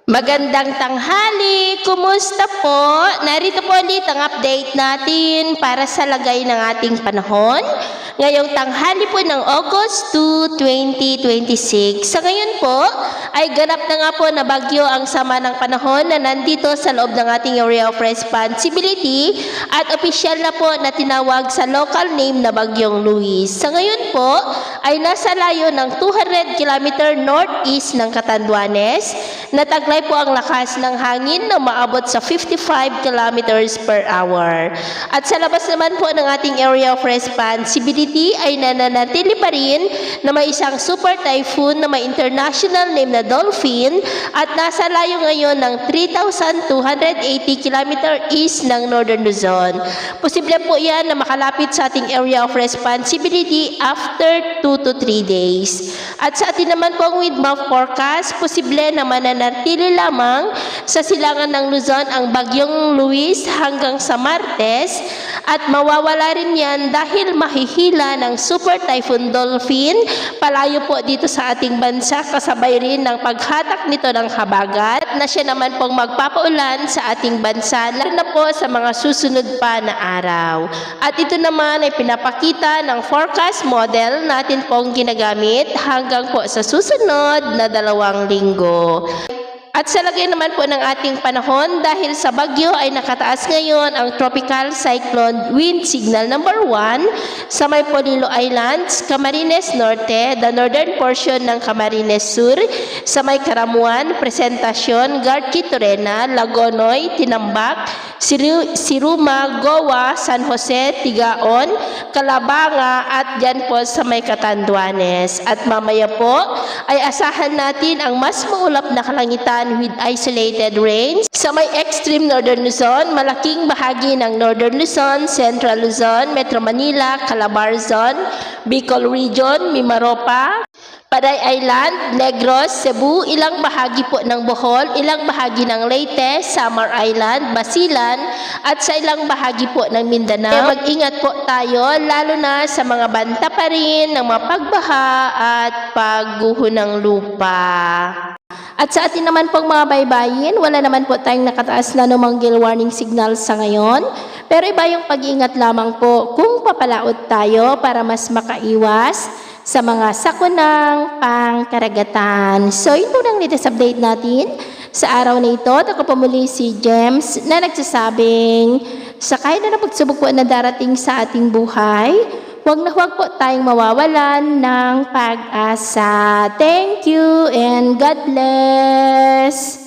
Magandang tanghali! Kumusta po? Narito po ulit ang update natin para sa lagay ng ating panahon. Ngayong tanghali po ng August 2, 2026. Sa ngayon po, ay ganap na nga po na bagyo ang sama ng panahon na nandito sa loob ng ating area of responsibility at opisyal na po na tinawag sa local name na Bagyong Luis. Sa ngayon po, ay nasa layo ng 200 km northeast ng Catanduanes. Nataglay po ang lakas ng hangin na maabot sa 55 kilometers per hour. At sa labas naman po ng ating area of responsibility ay nananatili pa rin na may isang super typhoon na may international name na Dolphin at nasa layo ngayon ng 3,280 km east ng Northern Luzon. Posible po yan na makalapit sa ating area of responsibility after 2 to 3 days. At sa atin naman po ang wind-mouth forecast, posible na mananatili lamang sa silangan ng Luzon ang Bagyong Luis hanggang sa Martes at mawawala rin yan dahil mahihila ng Super Typhoon Dolphin palayo po dito sa ating bansa kasabay rin ng paghatak nito ng habagat na siya naman pong magpapaulan sa ating bansa lalo na po sa mga susunod pa na araw. At ito naman ay pinapakita ng forecast model natin pong ginagamit hanggang po sa susunod na 2 linggo. At sa lagay naman po ng ating panahon, dahil sa bagyo ay nakataas ngayon ang Tropical Cyclone Wind Signal number 1 sa may Polillo Islands, Camarines Norte, the northern portion ng Camarines Sur, sa may Caramuan, Presentacion, Garchitorena, Lagonoy, Tinambak, Siruma, Goa, San Jose, Tigaon, Calabanga at dyan po sa may Catanduanes. At mamaya po ay asahan natin ang mas maulap na kalangitan with isolated rains sa may extreme Northern Luzon, malaking bahagi ng Northern Luzon, Central Luzon, Metro Manila, Calabarzon, Bicol Region, Mimaropa, Panay Island, Negros, Cebu, ilang bahagi po ng Bohol, ilang bahagi ng Leyte, Samar Island, Basilan, at sa ilang bahagi po ng Mindanao. Kaya mag-ingat po tayo, lalo na sa mga banta pa rin ng mga pagbaha at pagguho ng lupa. At sa atin naman pong mga baybayin, wala naman po tayong nakataas na anumang gale warning signal sa ngayon. Pero iba yung pag-iingat lamang po kung papalaot tayo para mas makaiwas sa mga sakunang pangkaragatan. So, ito lang latest update natin sa araw na ito. Ako po muli si James na nagsasabing sa kahit na pagsubok po na darating sa ating buhay, huwag na huwag po tayong mawawalan ng pag-asa. Thank you and God bless!